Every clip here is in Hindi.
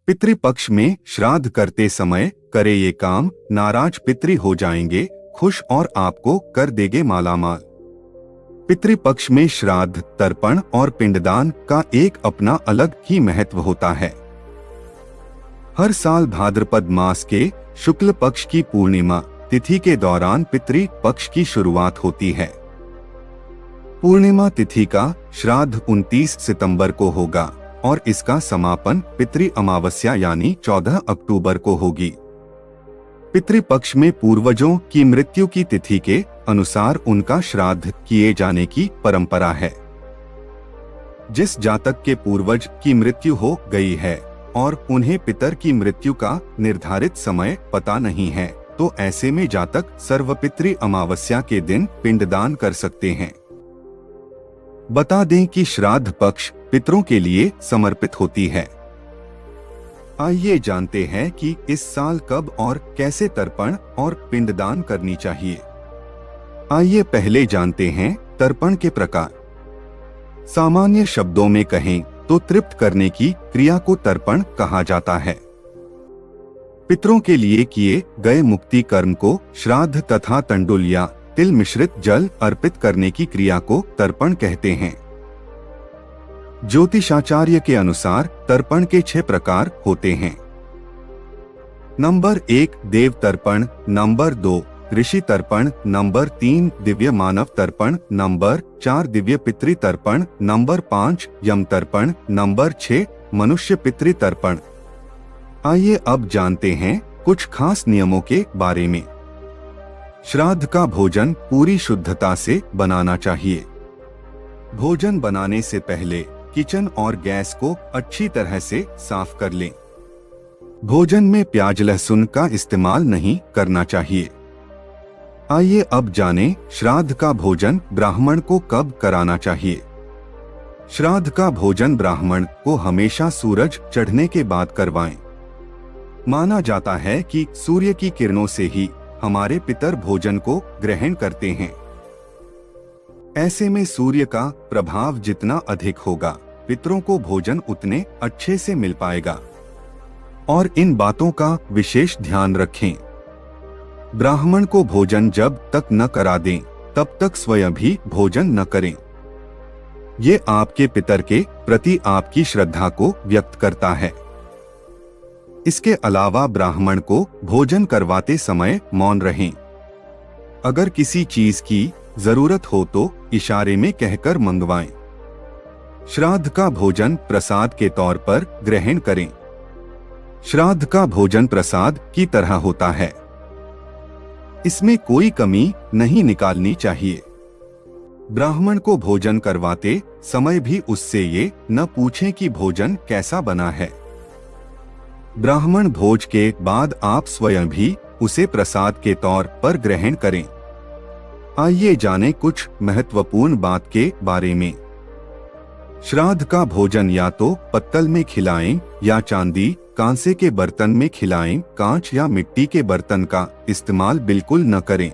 पितृपक्ष में श्राद्ध करते समय करे ये काम, नाराज पितृ हो जाएंगे खुश और आपको कर देंगे मालामाल। पितृपक्ष में श्राद्ध, तर्पण और पिंडदान का एक अपना अलग ही महत्व होता है। हर साल भाद्रपद मास के शुक्ल पक्ष की पूर्णिमा तिथि के दौरान पितृ पक्ष की शुरुआत होती है। पूर्णिमा तिथि का श्राद्ध 29 सितंबर को होगा और इसका समापन पितृ अमावस्या यानी 14 अक्टूबर को होगी। पितृपक्ष में पूर्वजों की मृत्यु की तिथि के अनुसार उनका श्राद्ध किए जाने की परंपरा है। जिस जातक के पूर्वज की मृत्यु हो गई है और उन्हें पितर की मृत्यु का निर्धारित समय पता नहीं है, तो ऐसे में जातक सर्वपितृ अमावस्या के दिन पिंडदान कर सकते हैं। बता दें कि श्राद्ध पक्ष पितरों के लिए समर्पित होती है। आइए जानते हैं कि इस साल कब और कैसे तर्पण और पिंडदान करनी चाहिए। आइए पहले जानते हैं तर्पण के प्रकार। सामान्य शब्दों में कहें तो तृप्त करने की क्रिया को तर्पण कहा जाता है। पितरों के लिए किए गए मुक्ति कर्म को श्राद्ध तथा तंडुल या तिल मिश्रित जल अर्पित करने की क्रिया को तर्पण कहते हैं। ज्योतिषाचार्य के अनुसार तर्पण के 6 प्रकार होते हैं। नंबर 1 देव तर्पण, नंबर 2 ऋषि तर्पण, नंबर 3 दिव्य मानव तर्पण, नंबर 4 दिव्य पितृ तर्पण, नंबर 5 यम तर्पण, नंबर 6 मनुष्य पितृ तर्पण। आइए अब जानते हैं कुछ खास नियमों के बारे में। श्राद्ध का भोजन पूरी शुद्धता से बनाना चाहिए। भोजन बनाने से पहले किचन और गैस को अच्छी तरह से साफ कर लें। भोजन में प्याज लहसुन का इस्तेमाल नहीं करना चाहिए। आइए अब जानें श्राद्ध का भोजन ब्राह्मण को कब कराना चाहिए। श्राद्ध का भोजन ब्राह्मण को हमेशा सूरज चढ़ने के बाद करवाएं। माना जाता है कि सूर्य की किरणों से ही हमारे पितर भोजन को ग्रहण करते हैं। ऐसे में सूर्य का प्रभाव जितना अधिक होगा, पितरों को भोजन उतने अच्छे से मिल पाएगा। और इन बातों का विशेष ध्यान रखें। ब्राह्मण को भोजन जब तक न करा दें, तब तक स्वयं भी भोजन न करें। ये आपके पितर के प्रति आपकी श्रद्धा को व्यक्त करता है। इसके अलावा ब्राह्मण को भोजन करवाते समय मौन रहें। अगर किसी चीज की जरूरत हो तो इशारे में कहकर मंगवाएं। श्राद्ध का भोजन प्रसाद के तौर पर ग्रहण करें। श्राद्ध का भोजन प्रसाद की तरह होता है। इसमें कोई कमी नहीं निकालनी चाहिए। ब्राह्मण को भोजन करवाते समय भी उससे ये न पूछें कि भोजन कैसा बना है। ब्राह्मण भोज के बाद आप स्वयं भी उसे प्रसाद के तौर पर ग्रहण करें। आइए जानें कुछ महत्वपूर्ण बात के बारे में। श्राद्ध का भोजन या तो पत्तल में खिलाएं या चांदी, कांसे के बर्तन में खिलाएं। कांच या मिट्टी के बर्तन का इस्तेमाल बिल्कुल न करें।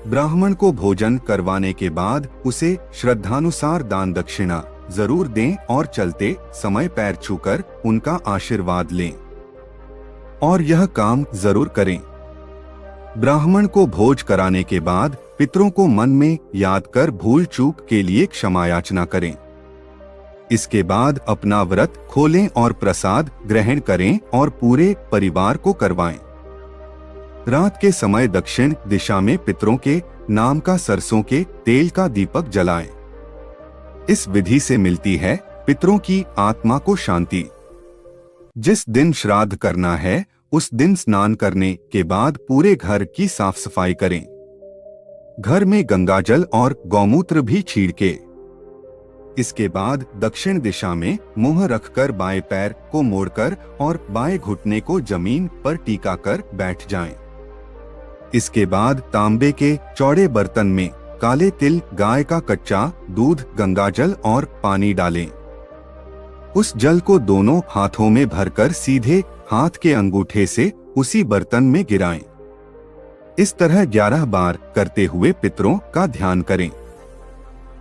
ब्राह्मण को भोजन करवाने के बाद उसे श्रद्धानुसार दान दक्षिणा जरूर दें और चलते समय पैर छूकर उनका आशीर्वाद लें। और यह काम जरूर करें। ब्राह्मण को भोज कराने के बाद पितरों को मन में याद कर भूल चूक के लिए क्षमा याचना करें। इसके बाद अपना व्रत खोलें और प्रसाद ग्रहण करें और पूरे परिवार को करवाएं। रात के समय दक्षिण दिशा में पितरों के नाम का सरसों के तेल का दीपक जलाएं। इस विधि से मिलती है पितरों की आत्मा को शांति। जिस दिन श्राद्ध करना है उस दिन स्नान करने के बाद पूरे घर की साफ सफाई करें। घर में गंगाजल और गौमूत्र भी छिड़के। इसके बाद दक्षिण दिशा में मुंह रखकर बाएं पैर को मोड़कर और बाएं घुटने को जमीन पर टीका कर बैठ जाएं। इसके बाद तांबे के चौड़े बर्तन में काले तिल, गाय का कच्चा दूध, गंगाजल और पानी डालें। उस जल को दोनों हाथों में भरकर सीधे हाथ के अंगूठे से उसी बर्तन में गिराएं। इस तरह 11 बार करते हुए पितरों का ध्यान करें।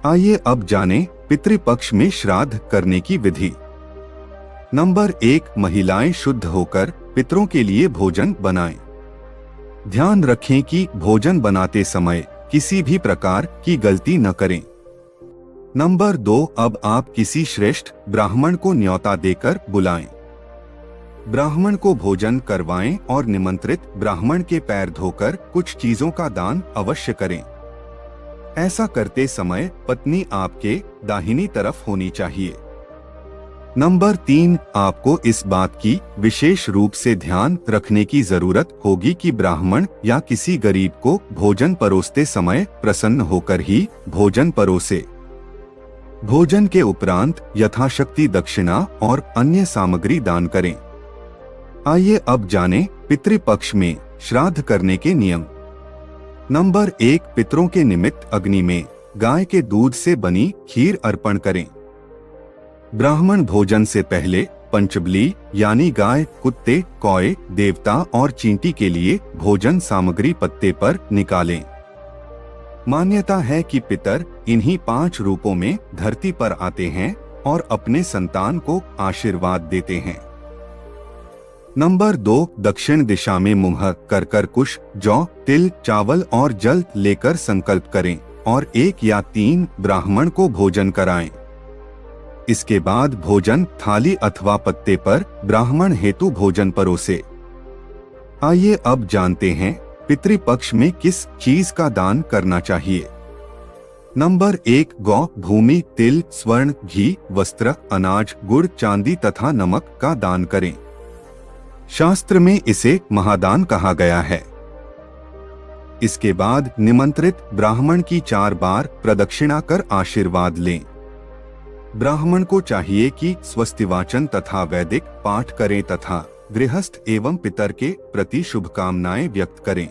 आइए अब जानें पितृपक्ष में श्राद्ध करने की विधि। नंबर 1, महिलाएं शुद्ध होकर पितरों के लिए भोजन बनाएं। ध्यान रखें कि भोजन बनाते समय किसी भी प्रकार की गलती न करें। नंबर 2, अब आप किसी श्रेष्ठ ब्राह्मण को न्योता देकर बुलाएं। ब्राह्मण को भोजन करवाएं और निमंत्रित ब्राह्मण के पैर धोकर कुछ चीजों का दान अवश्य करें। ऐसा करते समय पत्नी आपके दाहिनी तरफ होनी चाहिए। नंबर 3, आपको इस बात की विशेष रूप से ध्यान रखने की जरूरत होगी कि ब्राह्मण या किसी गरीब को भोजन परोसते समय प्रसन्न होकर ही भोजन परोसे। भोजन के उपरांत यथाशक्ति दक्षिणा और अन्य सामग्री दान करें। आइए अब जानें पितृपक्ष में श्राद्ध करने के नियम। नंबर 1, पितरों के निमित्त अग्नि में गाय के दूध से बनी खीर अर्पण करें। ब्राह्मण भोजन से पहले पंचबली यानी गाय, कुत्ते, कौए, देवता और चींटी के लिए भोजन सामग्री पत्ते पर निकालें। मान्यता है कि पितर इन्हीं 5 रूपों में धरती पर आते हैं और अपने संतान को आशीर्वाद देते हैं। नंबर 2, दक्षिण दिशा में मुंह कर कुश, जौ, तिल, चावल और जल लेकर संकल्प करें और 1 या 3 ब्राह्मण को भोजन कराएं। इसके बाद भोजन थाली अथवा पत्ते पर ब्राह्मण हेतु भोजन परोसे। आइए अब जानते हैं पितृपक्ष में किस चीज का दान करना चाहिए। नंबर 1, गौ, भूमि, तिल, स्वर्ण, घी, वस्त्र, अनाज, गुड़, चांदी तथा नमक का दान करें। शास्त्र में इसे महादान कहा गया है। इसके बाद निमंत्रित ब्राह्मण की 4 बार प्रदक्षिणा कर आशीर्वाद लें। ब्राह्मण को चाहिए कि स्वस्तिवाचन तथा वैदिक पाठ करें तथा गृहस्थ एवं पितर के प्रति शुभकामनाएं व्यक्त करें।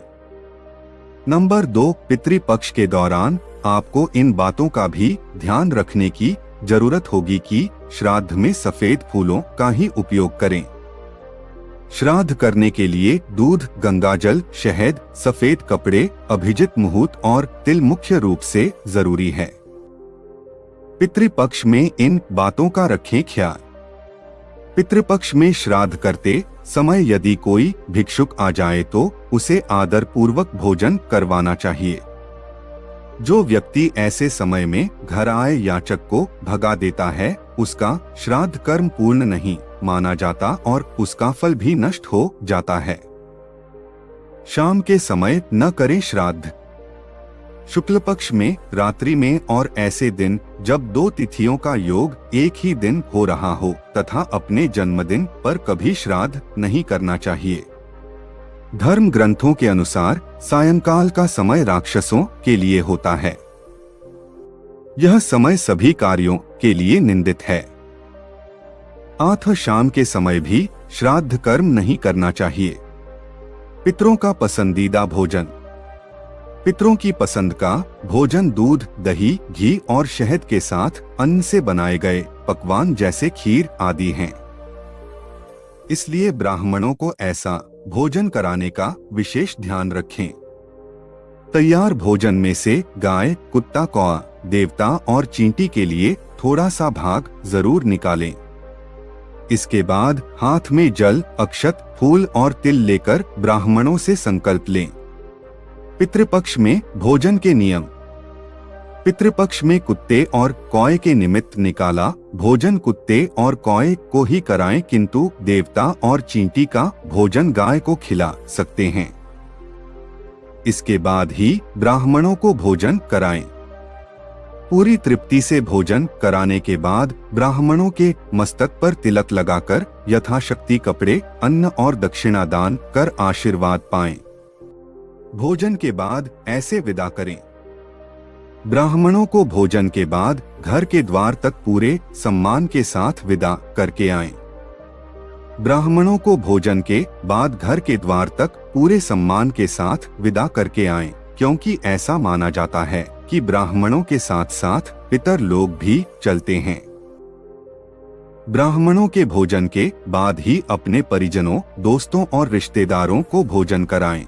नंबर 2, पितृपक्ष के दौरान आपको इन बातों का भी ध्यान रखने की जरूरत होगी कि श्राद्ध में सफेद फूलों का ही उपयोग करें। श्राद्ध करने के लिए दूध, गंगाजल, शहद, सफेद कपड़े, अभिजित मुहूर्त और तिल मुख्य रूप से जरूरी है। पितृपक्ष में इन बातों का रखें ख्याल। पितृपक्ष में श्राद्ध करते समय यदि कोई भिक्षुक आ जाए तो उसे आदर पूर्वक भोजन करवाना चाहिए। जो व्यक्ति ऐसे समय में घर आए याचक को भगा देता है उसका श्राद्ध कर्म पूर्ण नहीं माना जाता और उसका फल भी नष्ट हो जाता है। शाम के समय न करें श्राद्ध। शुक्ल पक्ष में, रात्रि में और ऐसे दिन जब 2 तिथियों का योग एक ही दिन हो रहा हो तथा अपने जन्मदिन पर कभी श्राद्ध नहीं करना चाहिए। धर्म ग्रंथों के अनुसार सायंकाल का समय राक्षसों के लिए होता है। यह समय सभी कार्यों के लिए निंदित है। अतः शाम के समय भी श्राद्ध कर्म नहीं करना चाहिए। पितरों का पसंदीदा भोजन। पितरों की पसंद का भोजन दूध, दही, घी और शहद के साथ अन्न से बनाए गए पकवान जैसे खीर आदि हैं। इसलिए ब्राह्मणों को ऐसा भोजन कराने का विशेष ध्यान रखें। तैयार भोजन में से गाय, कुत्ता, कौआ, देवता और चींटी के लिए थोड़ा सा भाग जरूर निकालें। इसके बाद हाथ में जल, अक्षत, फूल और तिल लेकर ब्राह्मणों से संकल्प लें। पितृपक्ष में भोजन के नियम। पितृपक्ष में कुत्ते और कौए के निमित्त निकाला भोजन कुत्ते और कौए को ही कराएं, किंतु देवता और चींटी का भोजन गाय को खिला सकते हैं। इसके बाद ही ब्राह्मणों को भोजन कराएं। पूरी तृप्ति से भोजन कराने के बाद ब्राह्मणों के मस्तक पर तिलक लगाकर यथाशक्ति कपड़े, अन्न और दक्षिणा दान कर आशीर्वाद पाएं। भोजन के बाद ऐसे विदा करें। ब्राह्मणों को भोजन के बाद घर के द्वार तक पूरे सम्मान के साथ विदा करके आएं। ब्राह्मणों को भोजन के बाद घर के द्वार तक पूरे सम्मान के साथ विदा करके आएं, क्योंकि ऐसा माना जाता है कि ब्राह्मणों के साथ साथ पितर लोग भी चलते हैं। ब्राह्मणों के भोजन के बाद ही अपने परिजनों, दोस्तों और रिश्तेदारों को भोजन कराएं।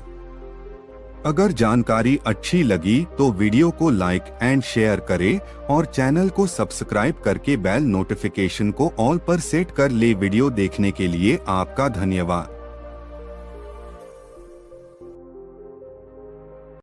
अगर जानकारी अच्छी लगी तो वीडियो को लाइक एंड शेयर करें और चैनल को सब्सक्राइब करके बेल नोटिफिकेशन को ऑल पर सेट कर ले। वीडियो देखने के लिए आपका धन्यवाद।